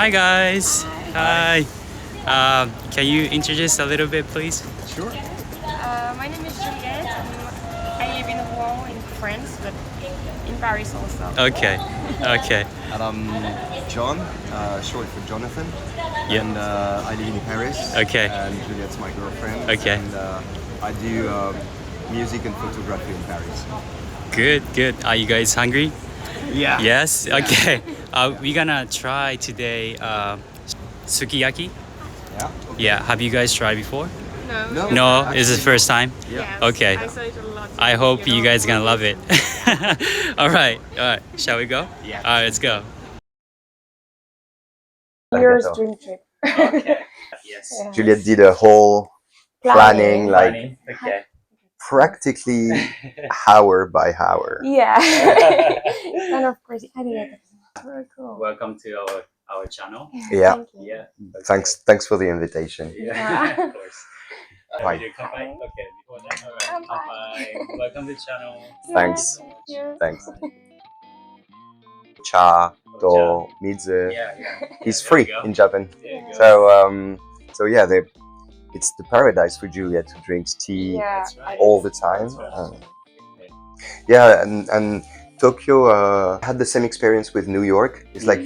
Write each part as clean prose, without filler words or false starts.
Hi guys. Hi. Can you introduce a little bit, please? Sure. My name is Juliette. I live in Rouen in France, but in Paris also. Okay. Okay. And I'm John, short for Jonathan. Yeah. And I live in Paris. Okay. And Juliette's my girlfriend. Okay. And I do music and photography in Paris. Good. Good. Are you guys hungry? Yeah. Yes. Okay. We're gonna try today sukiyaki. Yeah. Okay. Yeah. Have you guys tried before? No. No. Is it the first time? Yeah. Yes, Okay. I saw it a lot. I hope you guys gonna love it. All right. All right. Shall we go? Yeah. All right. Let's go. Year's dream trip. Okay. Yes. Yeah. Juliette did a whole planning, like Okay. practically hour by hour. Yeah. It's kind of crazy. I think it's very cool. Welcome to our channel. Yeah. Thank you. Yeah. Thanks for the invitation. Yeah. Of course. Bye. Video kanpai. Okay. Before that, all right. Kanpai. Welcome to the channel. Thanks. Thank you. Thanks. Cha, do, midzu. Yeah. Yeah. Is There free you go. in Japan. There you go. So yeah, it's the paradise for Juliette who drinks tea Yeah. That's right. all the time. That's right. Yeah, and Tokyo had the same experience with New York. It's like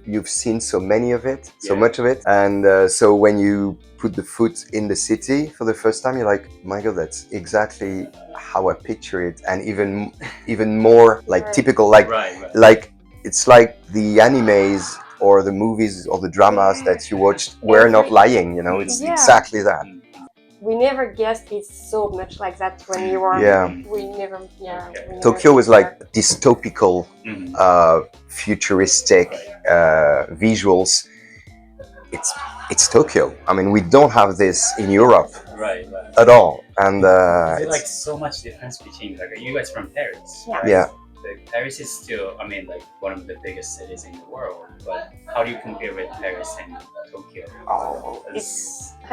you've seen so many of it, so Yeah. much of it, and so when you put the foot in the city for the first time, you're like, my God, that's exactly how I picture it, and even more like Right. typical, like Right. Right. like it's like the animes or the movies or the dramas that you watched were not lying. You know, it's Yeah. exactly that. We never guessed it's so much like that when you were. Yeah. We never. Yeah. Okay. we never Tokyo was thought. like dystopical, Mhm. futuristic visuals. It's Tokyo. I mean, we don't have this in Europe Right. Right. at all, and I feel it's, like so much difference between like you guys from Paris. Yeah. Right? Yeah. Like, Paris is still, I mean, like one of the biggest cities in the world. But how do you compare with Paris and Tokyo? Oh,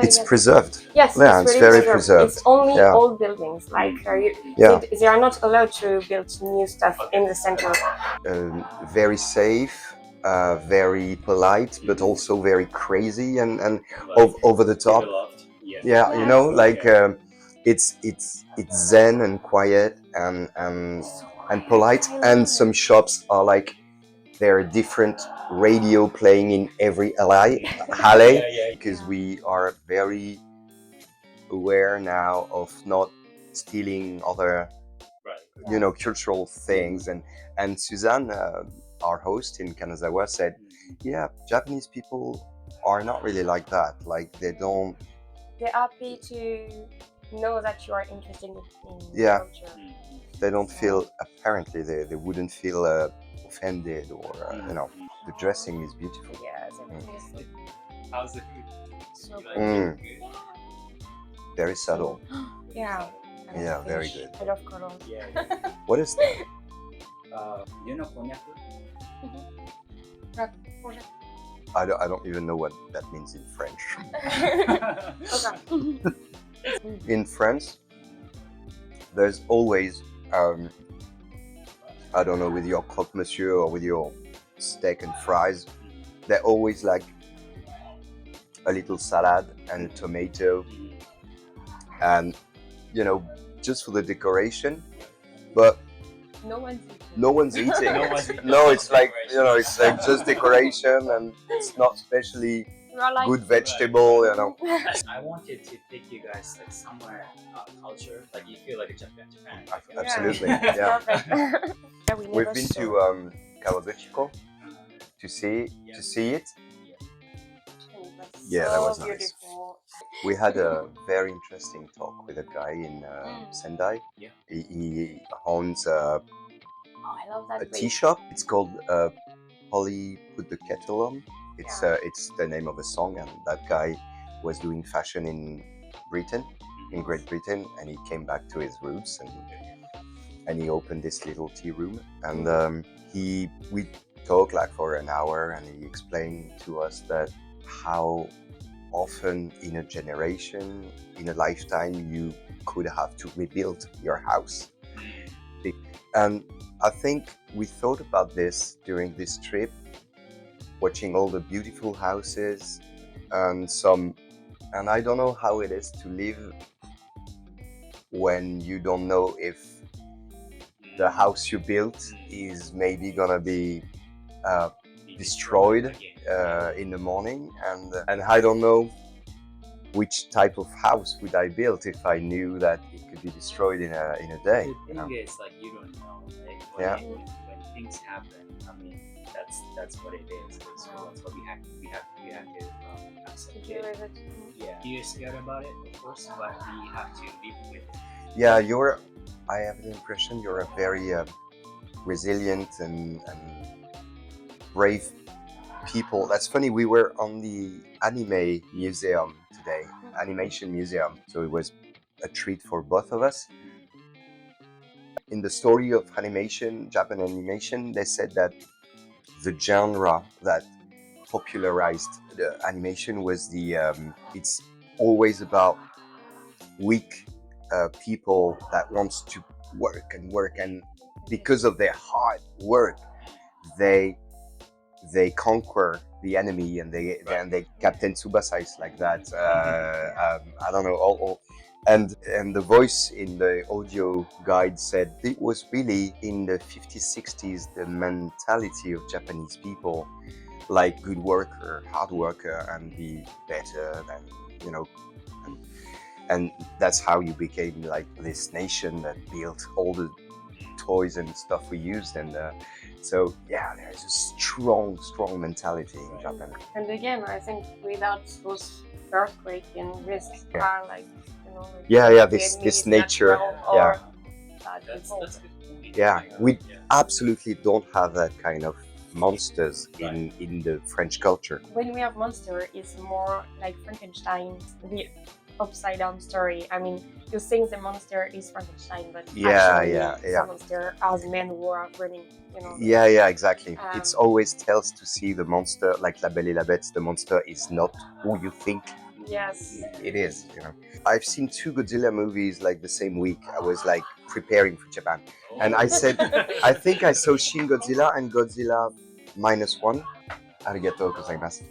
It's preserved. Yes, Yeah, it's it's really very preserved. It's only Yeah. old buildings. Like Yeah. they are not allowed to build new stuff in the center. Very safe, very polite, but also very crazy and Like, over the top. developed. Yeah. Yeah, you know, like it's zen and quiet and polite, and some shops are like there are different radio playing in every alley, Yeah. because we are very aware now of not stealing other, Right. you know, cultural things, and Suzanne, our host in Kanazawa, said, yeah, Japanese people are not really like that. Like they don't. They're happy to know that you are interested in Yeah. culture. They don't feel, apparently they wouldn't feel offended, or you know, the dressing is beautiful. Yes, everything is How's the food? so You like good. it? Good? Very subtle. Yeah. I love Yeah, very fish. good. I love colors. Yeah. What is that? Do you know konjaku? I don't even know what that means in French. Okay. In France, there's always, I don't know, with your croque monsieur or with your steak and fries, they're always like a little salad and a tomato, and you know, just for the decoration, but No one's eating. no one's eating No it. one's eating. No, it's like, you know, it's like just decoration, and it's not especially You are like, good vegetable, you know. I wanted to take you guys like somewhere culture, like you feel like a Japan. Absolutely, It's yeah. perfect. Yeah, we We've never been saw to Kawaguchiko to see it. it. That's Yeah, that so was nice. beautiful. We had a very interesting talk with a guy in Sendai. Yeah. He owns Oh, I love that a place. tea shop. It's called Polly Put the Kettle On. It's the name of a song, and that guy was doing fashion in Britain, in Great Britain, and he came back to his roots, and he opened this little tea room, and we talked like for an hour, and he explained to us that how often in a generation, in a lifetime, you could have to rebuild your house. And I think we thought about this during this trip, watching all the beautiful houses and I don't know how it is to live when you don't know if the house you built is maybe gonna be destroyed in the morning, and I don't know which type of house would I build if I knew that it could be destroyed in a day. The thing is, like, you don't know, right? Yeah. When things happen, I mean, that's what it is. So that's what we have to accept Deal it. with it. Yeah, you're scared about it, of course, but we have to live with it. Yeah, I have the impression you're a very resilient and brave people. That's funny, we were on the anime museum today, animation museum, so it was a treat for both of us. In the story of animation, Japan animation, they said that the genre that popularized the animation was it's always about weak people that wants to work, and because of their hard work, they conquer the enemy, and they Captain Tsubasa is like that. I don't know, and the voice in the audio guide said it was really in the 50s, 60s the mentality of Japanese people, like good worker, hard worker, and be better than, you know, and that's how you became like this nation that built all the toys and stuff we used, and so yeah, there's a strong mentality in Japan. And again, I think without those earthquake and risks are like, you know, like Yeah, the this enemy is nature, natural yeah. or bad. That's a good point. Yeah, we absolutely don't have that kind of monsters in the French culture. When we have monster, it's more like Frankenstein, the upside down story. I mean, you think the monster is Frankenstein, but actually the monster are the men who are running, you know. Yeah, exactly. It's always tells to see the monster, like La Belle et la Bête, the monster is not who you think Yes. it is, you know. I've seen 2 Godzilla movies like the same week. I was like preparing for Japan, and I said, I think I saw Shin Godzilla and Godzilla -1. Arigatou gozaimasu.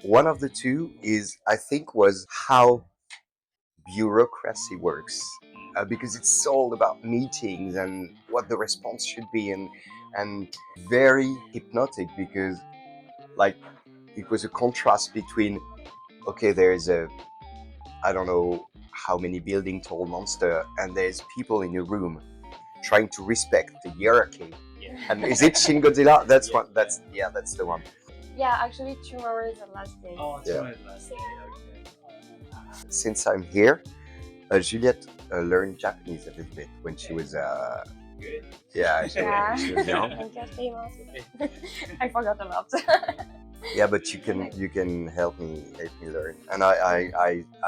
One of the two is, I think, was how bureaucracy works, because it's all about meetings and what the response should be, and very hypnotic, because like it was a contrast between, okay, there's a, I don't know how many building tall monster, and there's people in a room trying to respect the hierarchy. And is it Shin Godzilla? That's one. That's the one. Yeah, actually, tomorrow is the last day. Oh, tomorrow is the last day. Okay. Since I'm here, Juliette learned Japanese a little bit when she was Good. she was young. I forgot a lot. Yeah, but you can help me learn, and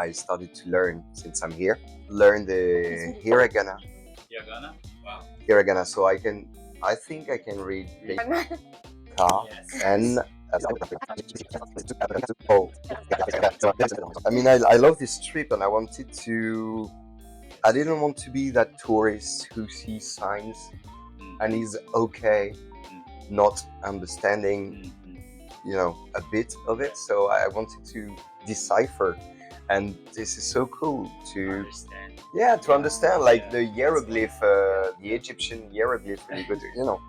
I started to learn since I'm here. Learn the hiragana. Hiragana? Wow. Hiragana, so I think I can read the ka and. I mean, I love this trip, and I didn't want to be that tourist who sees signs and is okay not understanding, you know, a bit of it. So I wanted to decipher, and this is so cool to understand, like the hieroglyph, the Egyptian hieroglyph, when you go to, you know,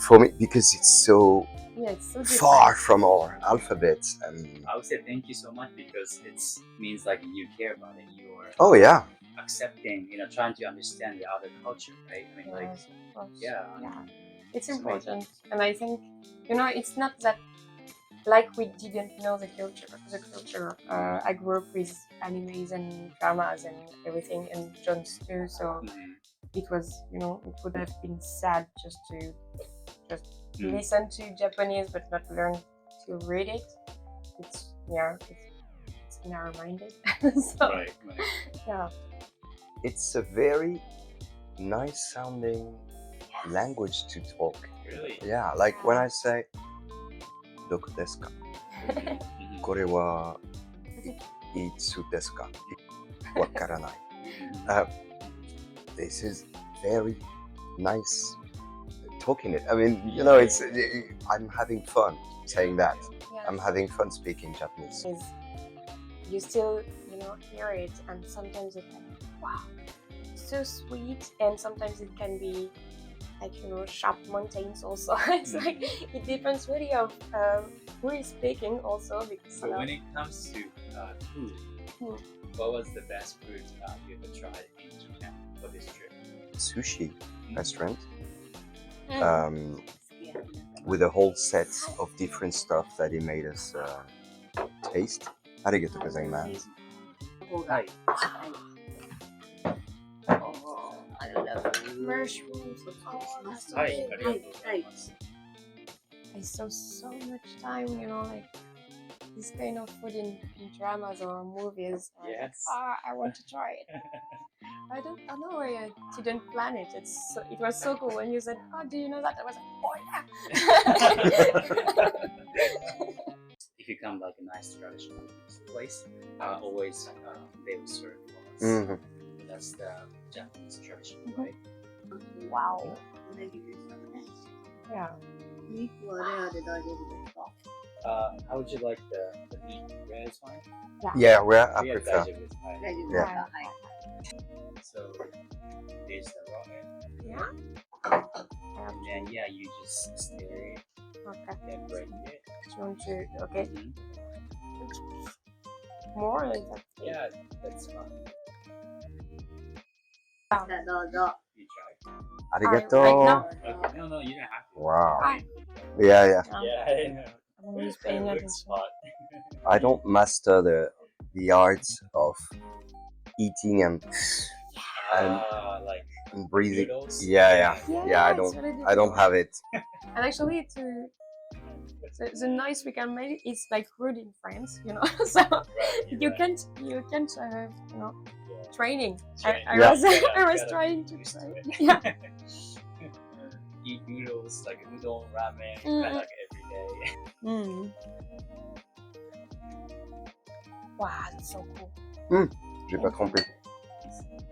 for me, because it's so far from our alphabet. And I would say thank you so much, because it means like you care about it. You are accepting, you know, trying to understand the other culture, right? I mean, like, it's important. And I think, you know, it's not that like we didn't know the culture. I grew up with animes and dramas and everything, and Jones too. So it was, you know, it would have been sad just to listen to Japanese but not learn to read it. It's narrow-minded. So, yeah. It's a very nice sounding language to talk. Really? Yeah, like when I say "Doku desu ka?" "Kore wa itsu desu ka?" "Wakaranai." This is very nice talking it. I mean, you know, it's I'm having fun saying that. Yes. I'm having fun speaking Japanese. You still, hear it, and sometimes it can be, wow, so sweet, and sometimes it can be like, sharp mountains also. It's like, it depends really of who is speaking also. Because, so when it comes to food, what was the best food you ever tried in Japan for this trip? Sushi restaurant. With a whole set of different stuff that he made us taste. ありがとうございます。はい。I love mushrooms. Oh, はい、ありがとうございます。I saw so much time, like this kind of food in dramas or movies. Yes. I want to try it. I don't know why I didn't plan it. It was so cool when you said, "Oh, do you know that?" I was like, "Oh yeah." If you come like a nice traditional place, always they will serve us. That's the Japanese tradition, right? Wow. Yeah. How would you like the meat? Rare is fine? Yeah, rare I Rare prefer. is fine. Yeah. So there's the raw egg. Yeah. And then you just stir it Okay. and break it. Do you want to? Okay. Mhm. More or is that? Yeah, that's fine. You try. ありがとう。 Right now? Okay, no, you don't have to. Wow. Hi. Yeah, yeah. Yeah, I know. I'm always paying It looks attention. hot. I don't master the art of eating and Like breathing. noodles. Yeah. I it's don't. really I don't have it. And actually, the noise we can make is like rude in France, So Right, you right. can't, Yeah. training. Train- I Yeah. was, Yeah, I was gotta trying get to used try. it. Yeah. Eat noodles like udon, ramen, Mm. like every day. Mm. Wow, that's so cool. J'ai pas trompé.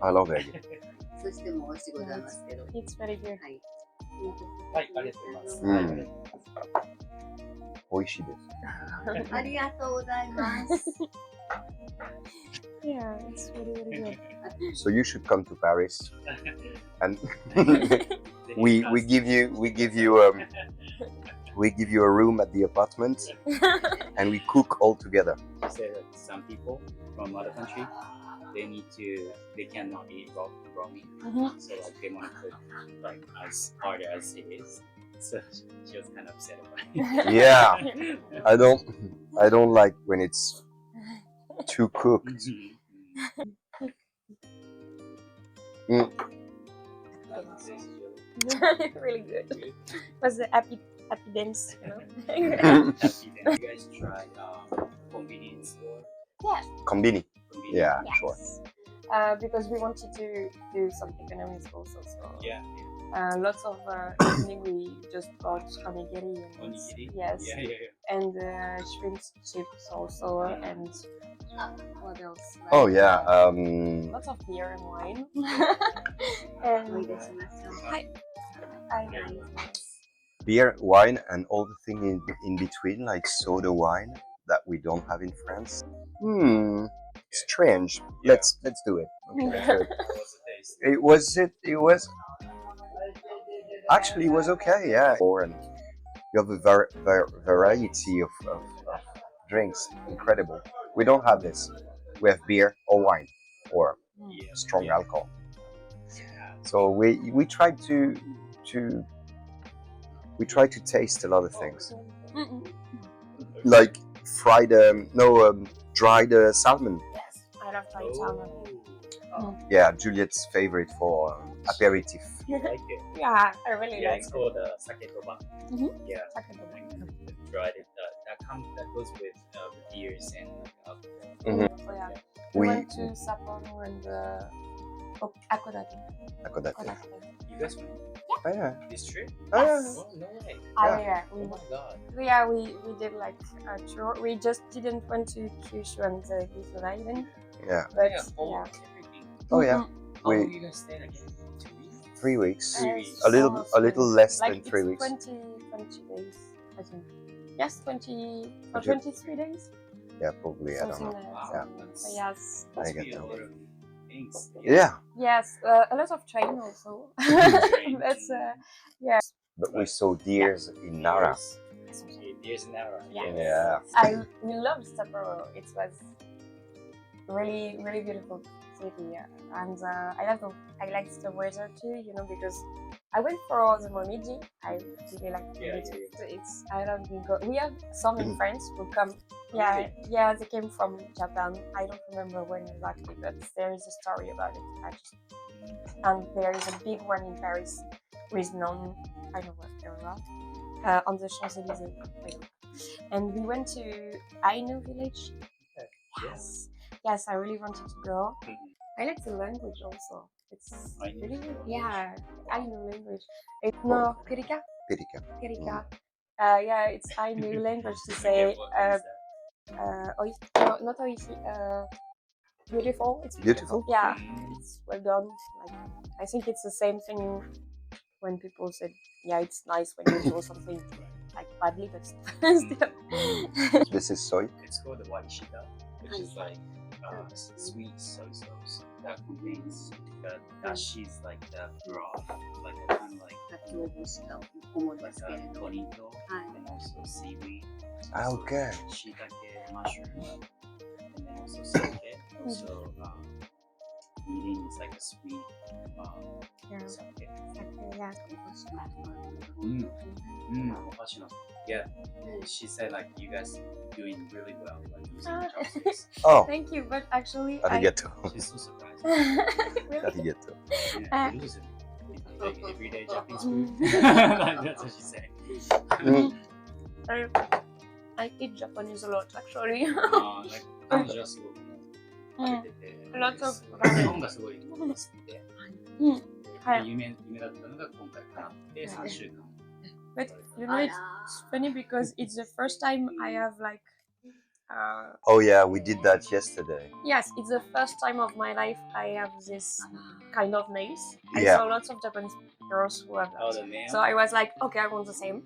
I love egg. そしても美味しいございますけど。 It's very good. はい。はい、ありがとうございます。うんはいありがとうございます。美味しいです。ありがとうございます。 Yeah, it's really, really good. So you should come to Paris, and we give you a room at the apartment, and we cook all together. You say that some people from other country, they cannot eat raw meat. Mhm. So like they want to cook like as hard as it is. So she was kind of upset about it. Yeah, I don't like when it's too cooked. Really good. It was the happy dance, Happy that you guys tried convenience store. Yeah. Konbini. Yeah, Yes. sure. Because we wanted to do some economics also. So Yeah. lots of evening we just got onigiri and Onigiri? yes, Yeah. and shrimp chips also, and what else? Oh yeah. Lots of beer and wine. おい And でしましょう。 I Beer, wine, and all the thing in between, like soda wine that we don't have in France. Strange. Yeah. Let's do it. Okay, let's do it. What was the taste? It was actually it was okay. Yeah. And you have a variety of drinks. Incredible. We don't have this. We have beer or wine or Yeah. strong Yeah. alcohol. So we tried to taste a lot of things, like fried dried salmon. Yes, I love fried salmon. Yeah, Juliet's favorite for aperitif. You like it? Yeah, I really Yeah, like it's called saketoba. Mhm. Yeah. Saketoba. Like, dried it. That goes with beers and alcohol. Mhm. So yeah, We- we went to Sapporo and Akodate. Akodate. You guys went Oh yeah. this trip? Oh, yeah. Oh, no way. Yeah, Oh my god. we did like a tour. We just didn't went to Kyushu and Gifu Island, Yeah. but Yeah, yeah. everything. Oh yeah. Mhm. How long We you guys stayed again? 2 weeks? 3 weeks. 3 weeks. A little less like than 3 weeks. 20 days, I think. Yes, 20 or Okay. 23 days. Yeah, probably. I don't Something know. like Yeah. that. So yes. Must I be get a to- lot of things. Yeah, Yes, a lot of train also. Train. That's but we saw deers in Nara. Years in Nara. Yeah. we loved Sapporo. It was really beautiful city, and I liked the weather too. You know, because I went for the Momiji. I really like it. It's I don't think we have some in France who come. Yeah, yeah, they came from Japan. I don't remember when exactly, but there is a story about it actually. And there is a big one in Paris with known, I don't know what very well, on the Champs-Élysées. And we went to Ainu village. Yes, I really wanted to go. I like the language also. It's Ainu really good. language? Yeah, Ainu language. No, Pirika. Pirika. Pirika. Yeah, it's Ainu language to say. Not oishi. Beautiful. It's Beautiful? Yeah, it's well done. Like, I think it's the same thing when people say, yeah, it's nice when you do something like badly, but still. This is soy. It's called the warishita, which is like sweet soy sauce that contains the dashi's like the broth, like a kind of like かつお節が主ですけれ a ど。 bonito はい。 and also seaweed, Okay. shiitake mushroom, and then also sake. So eating is like a sweet Yeah. sake. Yeah. Yeah, she said like you guys doing really well, like using chopsticks. Oh, Thank you, but actually, arigato. She's so surprised. Really? Arigato. Yeah, you lose it. Like everyday Japanese food. That's what she said. I eat Japanese a lot actually. Like 彼女はすごく食べてて、Lots of 日本がすごい好きで、夢だったのが今回叶って3週間。 But you know, it's funny because it's the first time I have like, Oh yeah, we did that yesterday. yes, it's the first time of my life I have this kind of nails. I Yeah. saw lots of Japanese girls who have Oh, that. the nail? So I was like, okay, I want the same.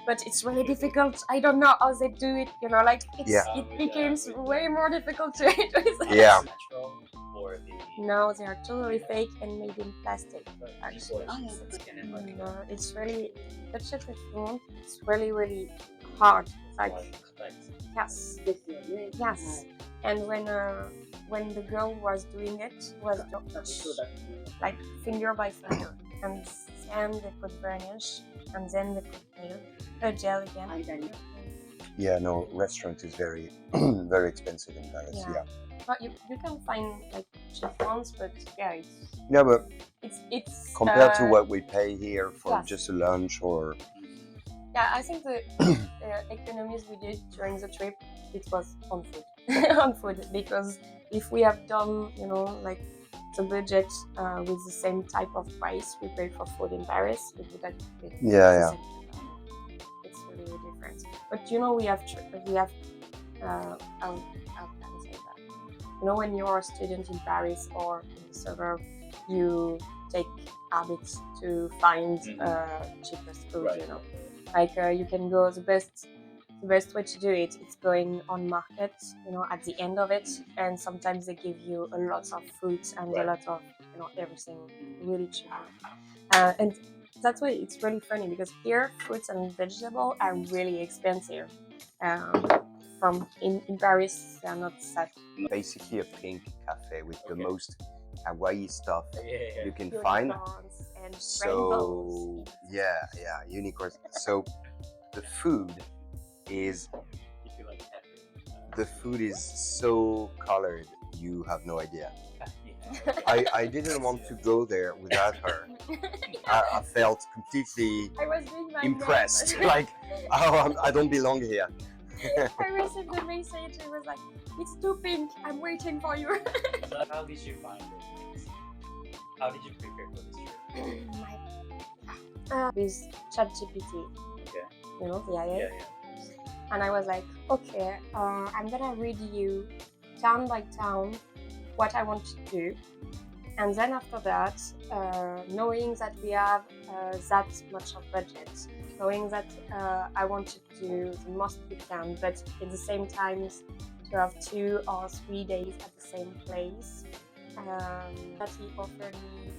But it's really difficult. I don't know how they do it. You know, like Yeah. it becomes way more difficult to eat with. Yeah. Natural or the No, they are totally fake and made in plastic. Actually, no, it's really touch it if you want. It's really hard. Like yes, ですよね。 yes. And when the girl was doing it, was like finger by finger, and then they put varnish, and then they put gel again. 間に。 Yeah, no, restaurant is very, very expensive in Paris. Yeah. Yeah. But you can find like cheap ones, but yeah, Yeah, but it's compared to what we pay here for yes. just a lunch or Yeah, I think the economies we did during the trip, it was on food, on food. Because if we have done, you know, like the budget with the same type of price we paid for food in Paris, it would have been Yeah. It's really different. But you know, we have how can I say that? You know, when you're a student in Paris or in the suburb, you take habits to find cheapest food. Right. You know. Like you can go the best way to do it. It's going on market, you know, at the end of it, and sometimes they give you a lot of fruits and a lot of, you know, everything really cheap. And that's why it's really funny because here fruits and vegetables are really expensive. In Paris, they are not that. basically a pink cafe with the most kawaii stuff Yeah. you can find. Unicorns and So rainbows. yeah, unicorns. So the food is If you like so colored you have no idea. pepper. I didn't want to go there without her. I felt completely I was doing my impressed. nails. Like, oh, I don't belong here. I received a message. It was like, "It's too pink. I'm waiting for you." So how did you find it? How did you prepare for this trip? With ChatGPT, Okay. you know, the AI. Yeah. And I was like, okay, I'm gonna read you town by town what I want to do, And then after that, knowing that we have that much of budget, knowing that I wanted to do the most we can, but at the same time to have 2 or 3 days at the same place, that he offered me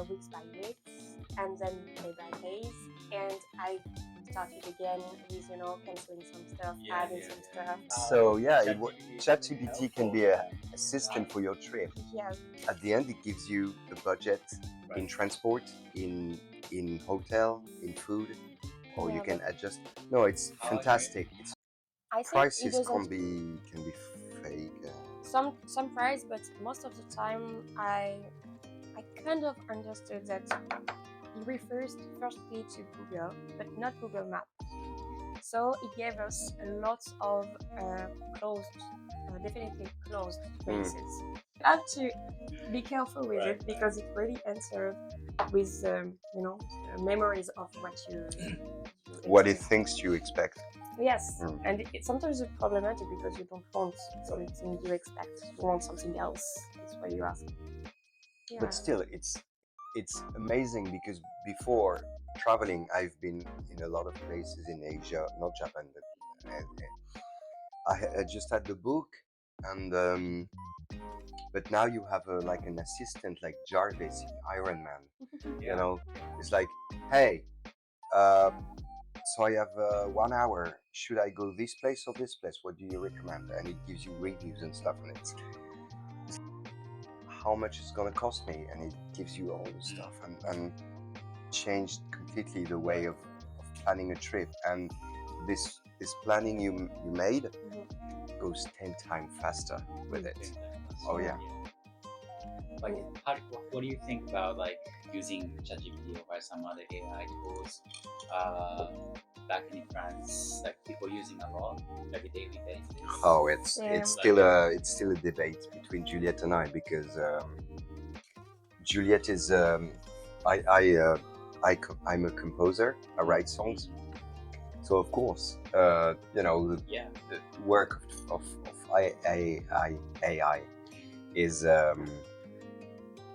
weeks by weeks and then day by days, and I started again with canceling some stuff, adding some stuff. So yeah, ChatGPT can be an assistant for your trip. Yes. At the end, it gives you the budget in transport, in hotel, in food, or you can adjust. No, it's fantastic. It's I think prices can be fake. Some price, but most of the time I kind of understood that he refers firstly to Google, but not Google Maps. So it gave us a lot of definitely closed places. You have to be careful with it because it really answered with memories of what you What it thinks you expect. Yes, and sometimes it's problematic because you don't want something you expect. You want something else. That's why you ask. Yeah. But still, it's amazing because before traveling, I've been in a lot of places in Asia, not Japan, but I just had the book, and but now you have like an assistant like Jarvis in Iron Man. You know, it's like, hey, so I have 1 hour. Should I go this place or this place? What do you recommend? And it gives you reviews and stuff, and it's how much it's gonna cost me, and it gives you all the stuff, and changed completely the way of planning a trip. And this planning you made goes 10 times faster with it. Oh yeah. Like, what do you think about like using ChatGPT or some other AI tools back in France? Like people using a lot every daily basis. Oh, it's still a debate between Juliette and I, because Juliette is I'm a composer. I write songs, so of course the work of AI is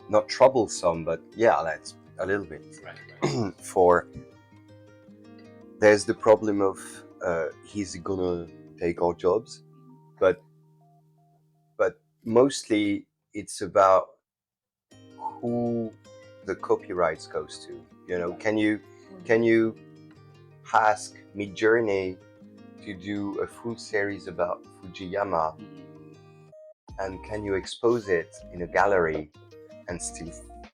not troublesome, but yeah, that's a little bit. Right. For there's the problem of he's gonna take our jobs, but mostly it's about who the copyrights goes to. You know, can you ask Midjourney to do a full series about Fujiyama, and can you expose it in a gallery and still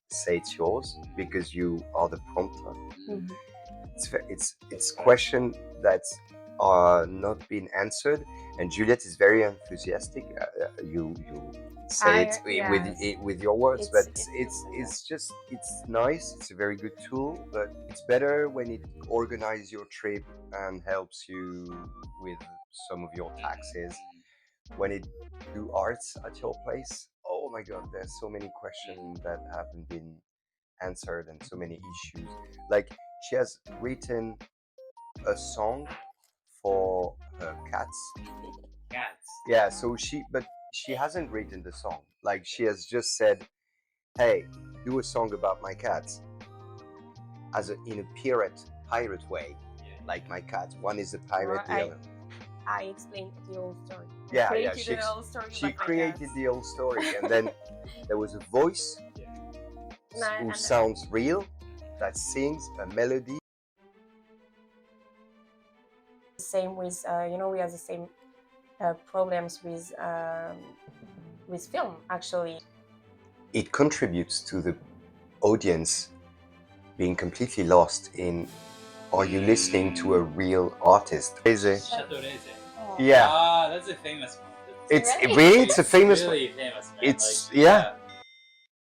say it's yours because you are the prompter? It's question that's not been answered, and Juliette is very enthusiastic. You say it with your words, but it's nice. It's a very good tool, but it's better when it organizes your trip and helps you with some of your taxes. When it do arts at your place, oh my god, there's so many questions that haven't been answered and so many issues. Like, she has written a song for her cats. Yeah, so she hasn't written the song. Like, she has just said, hey, do a song about my cats in a pirate way. Like, my cats, one is a pirate, the other. I explained the whole story. She created the whole story, and then there was a voice who sounds real, that sings a melody. Same with we have the same problems with film, actually. It contributes to the audience being completely lost in, are you listening to a real artist? Yeah. That's a famous one. It's a famous one. Really famous, man. It's like,